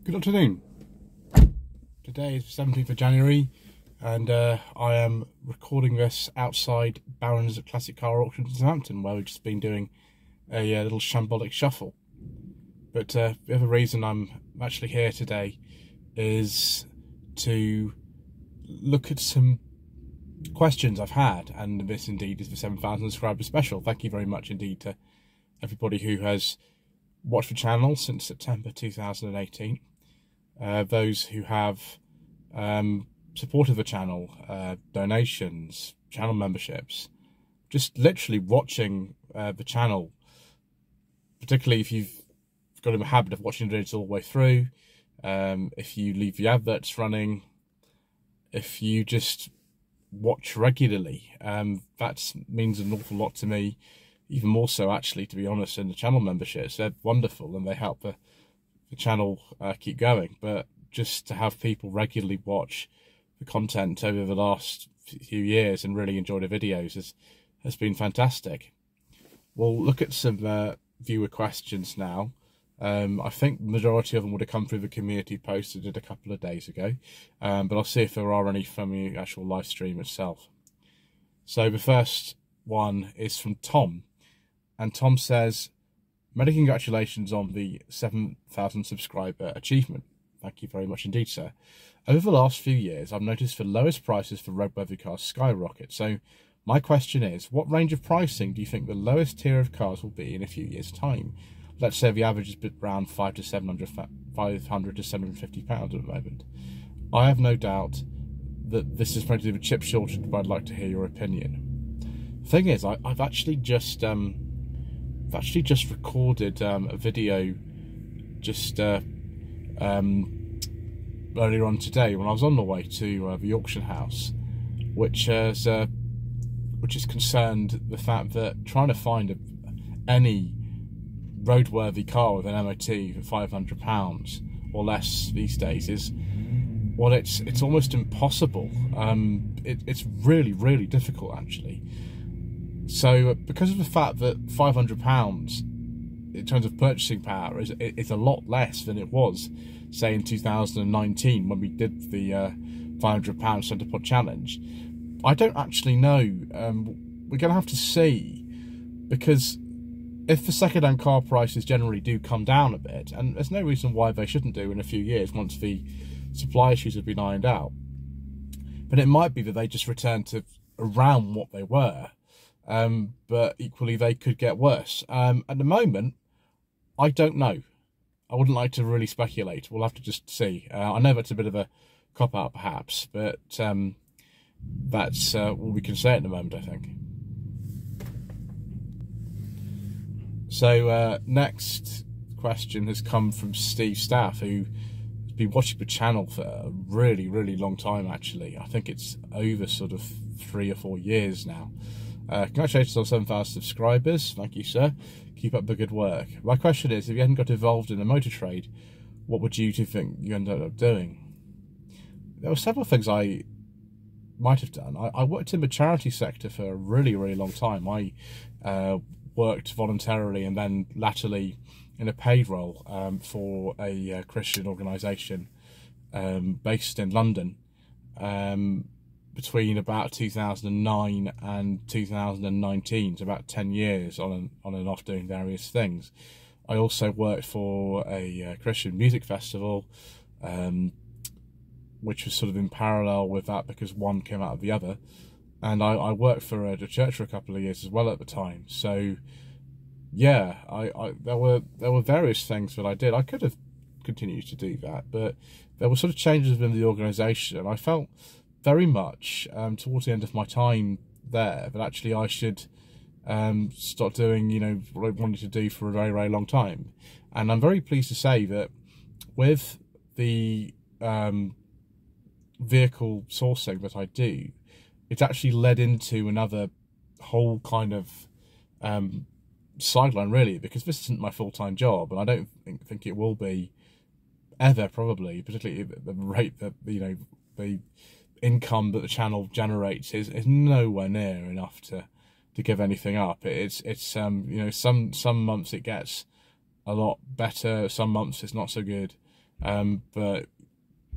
Good afternoon. Today is the 17th of January and I am recording this outside Barron's Classic Car Auction in Southampton, where we've just been doing a little shambolic shuffle. But the other reason I'm actually here today is to look at some questions I've had, and this indeed is the 7,000 subscriber special. Thank you very much indeed to everybody who has watched the channel since September 2018. Those who have supported the channel, donations, channel memberships, just literally watching the channel, particularly if you've got a habit of watching the videos all the way through, if you leave the adverts running, if you just watch regularly, that means an awful lot to me, even more so actually, to be honest, than the channel memberships. They're wonderful and they help the channel keep going, but just to have people regularly watch the content over the last few years and really enjoy the videos has been fantastic. We'll look at some viewer questions now. I think the majority of them would have come through the community post I did a couple of days ago, but I'll see if there are any from the actual live stream itself. So the first one is from Tom, and Tom says, "Many congratulations on the 7,000 subscriber achievement." Thank you very much indeed, sir. "Over the last few years, I've noticed the lowest prices for roadworthy cars skyrocket. So my question is, what range of pricing do you think the lowest tier of cars will be in a few years' time? Let's say the average is around 500 to 750 pounds at the moment. I have no doubt that this is probably a chip shortage, but I'd like to hear your opinion." The thing is, I've actually just recorded a video just earlier on today when I was on the way to the auction house, which is concerned the fact that trying to find any roadworthy car with an MOT for £500 or less these days is, well, it's almost impossible. It's really difficult actually. So because of the fact that £500 in terms of purchasing power is a lot less than it was, say, in 2019 when we did the £500 centre pod challenge, I don't actually know. We're going to have to see, because if the second-hand car prices generally do come down a bit, and there's no reason why they shouldn't do in a few years once the supply issues have been ironed out, but it might be that they just return to around what they were. But equally they could get worse. At the moment, I don't know. I wouldn't like to really speculate. We'll have to just see. I know that's a bit of a cop-out perhaps, but that's all we can say at the moment, I think. So next question has come from Steve Staff, who has been watching the channel for a really long time actually. I think it's over sort of 3 or 4 years now. Congratulations on 7,000 subscribers. Thank you, sir. Keep up the good work. My question is, if you hadn't got involved in the motor trade, what would you two think you ended up doing? There were several things I might have done. I worked in the charity sector for a really long time. I worked voluntarily and then latterly in a paid role for a Christian organisation based in London. Between about 2009 and 2019, so about 10 years on and off doing various things. I also worked for a Christian music festival, which was sort of in parallel with that because one came out of the other. And I worked for a church for a couple of years as well at the time. So yeah, there were various things that I did. I could have continued to do that, but there were sort of changes within the organisation, and I felt very much towards the end of my time there that actually I should start doing, you know, what I wanted to do for a very long time. And I'm very pleased to say that with the vehicle sourcing that I do, it's actually led into another whole kind of sideline really, because this isn't my full-time job, and I don't think it will be ever, probably, particularly at the rate that, you know, the income that the channel generates is nowhere near enough to give anything up. It's you know, some months it gets a lot better, some months it's not so good, But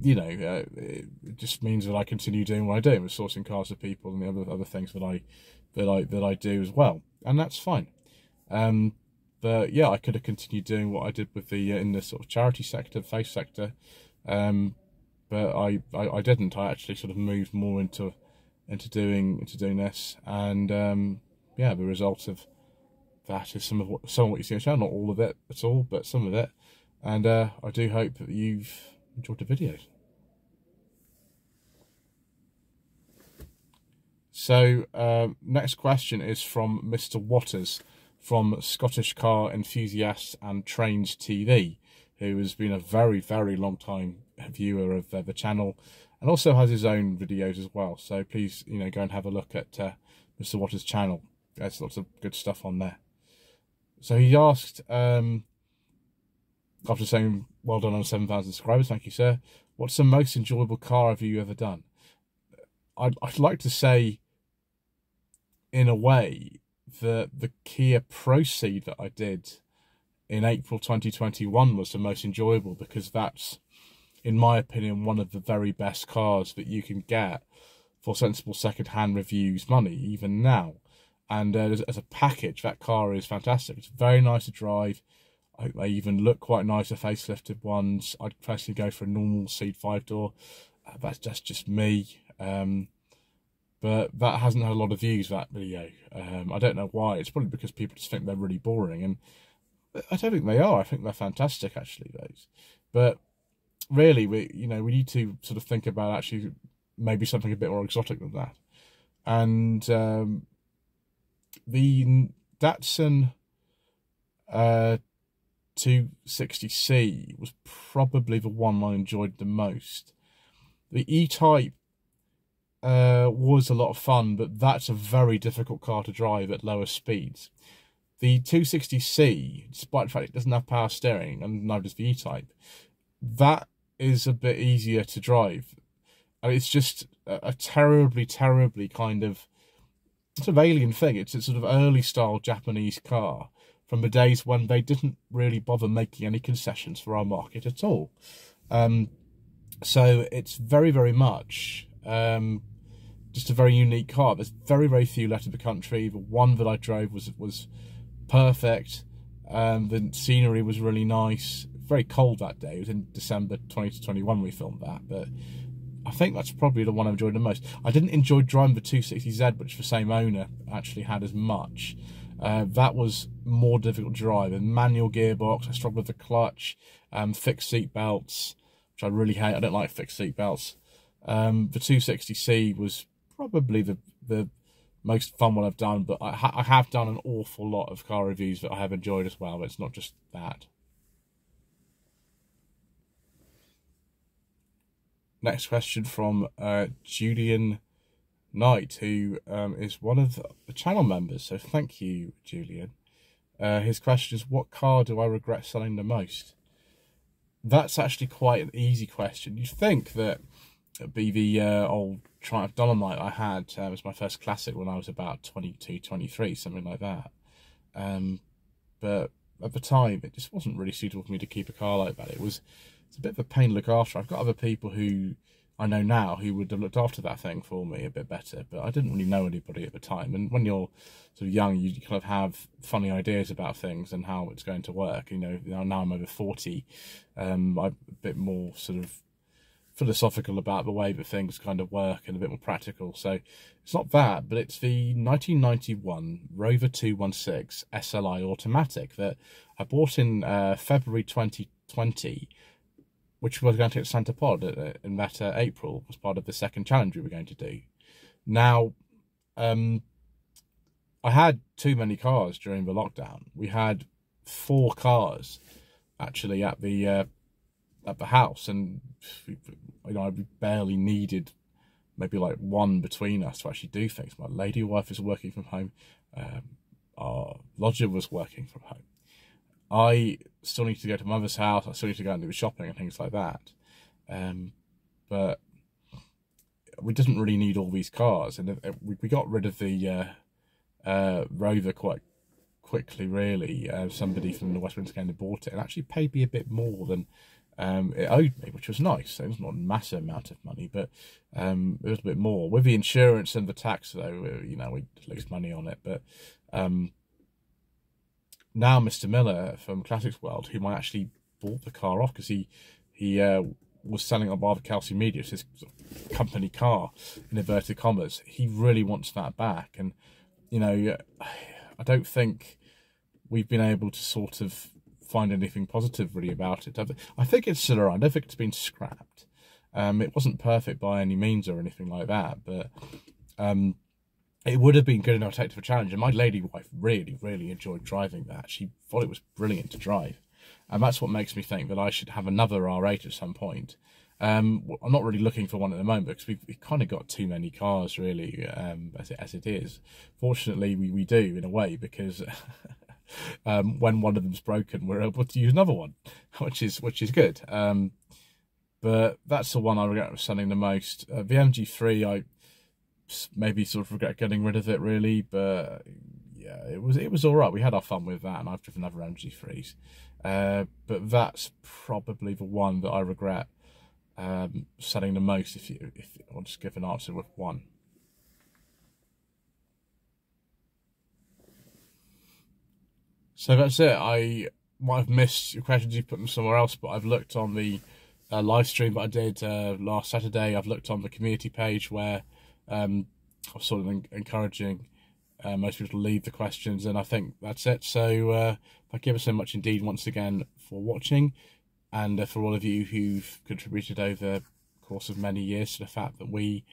you know, it just means that I continue doing what I do, with sourcing cars for people and the other things that I do as well, and that's fine. But yeah, I could have continued doing what I did with the in the sort of charity sector, faith sector, but I didn't. I actually sort of moved more into doing this, and yeah, the result of that is some of what you see on the channel. Not all of it at all, but some of it. And I do hope that you've enjoyed the videos. So next question is from Mr. Waters from Scottish Car Enthusiasts and Trains TV, who has been a very, very long time viewer of the channel and also has his own videos as well. So please, you know, go and have a look at Mr. Waters' channel. There's lots of good stuff on there. So he asked, after saying, well done on 7,000 subscribers, thank you, sir. What's the most enjoyable car review you ever done? I'd like to say, in a way, that the Kia Proceed that I did in April 2021 was the most enjoyable, because that's, in my opinion, one of the very best cars that you can get for sensible second-hand reviews money, even now. And as a package, that car is fantastic. It's very nice to drive. They even look quite nice, the facelifted ones. I'd personally go for a normal seat 5-door. That's just me. But that hasn't had a lot of views, that video. I don't know why. It's probably because people just think they're really boring. And I don't think they are. I think they're fantastic, actually, those. But really, we need to sort of think about actually maybe something a bit more exotic than that. And the Datsun 260C was probably the one I enjoyed the most. The E-Type was a lot of fun, but that's a very difficult car to drive at lower speeds. The 260C, despite the fact it doesn't have power steering, and neither does the E-Type, that is a bit easier to drive. And it's just a terribly, terribly kind of sort of alien thing. It's a sort of early style Japanese car from the days when they didn't really bother making any concessions for our market at all. So it's very, very much just a very unique car. There's very, very few left in the country. The one that I drove was perfect. The scenery was really nice. Very cold that day. It was in December 2021 we filmed that, but I think that's probably the one I enjoyed the most. I didn't enjoy driving the 260Z, which the same owner actually had as much. That was more difficult to drive. A manual gearbox, I struggled with the clutch, fixed seat belts, which I really hate. I don't like fixed seat belts. The 260C was probably the most fun one I've done, but I have done an awful lot of car reviews that I have enjoyed as well. It's not just that. Next question from Julian Knight, who is one of the channel members, so thank you, Julian. His question is, what car do I regret selling the most? That's actually quite an easy question. You'd think that it'd be the old Triumph Dolomite I had. It was my first classic when I was about 22, 23, something like that. But at the time, it just wasn't really suitable for me to keep a car like that. It's a bit of a pain to look after. I've got other people who I know now who would have looked after that thing for me a bit better, but I didn't really know anybody at the time. And when you're sort of young, you kind of have funny ideas about things and how it's going to work. You know, now I'm over 40, I'm a bit more sort of philosophical about the way that things kind of work and a bit more practical. So it's not that, but it's the 1991 Rover 216 SLI automatic that I bought in February 2020, which was going to get Santa Pod in that April as part of the second challenge we were going to do. Now, I had too many cars during the lockdown. We had 4 cars actually at the house, and I barely needed maybe like one between us to actually do things. My lady wife is working from home. Our lodger was working from home. I still need to go to mother's house. I still need to go and do shopping and things like that. But we didn't really need all these cars, and we got rid of the Rover quite quickly, really. Somebody from the West Midlands kind of bought it and actually paid me a bit more than it owed me, which was nice. So it was not a massive amount of money, but it was a bit more. With the insurance and the tax, though, you know, we lose money on it. But now Mr. Miller from Classics World, whom I actually bought the car off because he was selling on Barber Kelsey Media, it's his company car, in inverted commas. He really wants that back. And, you know, I don't think we've been able to sort of find anything positive really about it. I think it's still around. I don't think it's been scrapped. It wasn't perfect by any means or anything like that, but it would have been good enough to take to a challenge. And my lady wife really, really enjoyed driving that. She thought it was brilliant to drive. And that's what makes me think that I should have another R8 at some point. I'm not really looking for one at the moment because we've kind of got too many cars, really, as it is. Fortunately, we do, in a way, because when one of them's broken, we're able to use another one, which is good. But that's the one I regret selling the most. The MG3, I maybe sort of regret getting rid of it, really, but yeah, it was all right. We had our fun with that, and I've driven other MG3s. But that's probably the one that I regret selling the most, if I'll just give an answer with one. So that's it. I might have missed your questions, you put them somewhere else, but I've looked on the live stream that I did last Saturday. I've looked on the community page where I was sort of encouraging most people to leave the questions, and I think that's it. So thank you ever so much indeed once again for watching, and for all of you who've contributed over the course of many years to the fact that we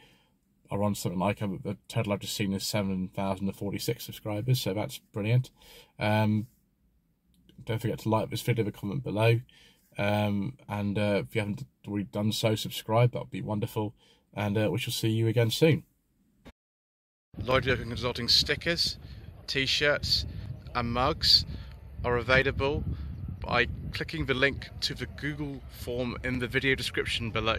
are on something like the total I've just seen is 7,046 subscribers, so that's brilliant. Don't forget to like this video, comment below, and if you haven't already done so, subscribe. That would be wonderful, and we shall see you again soon. Lloyd Consulting stickers, t-shirts and mugs are available by clicking the link to the Google form in the video description below.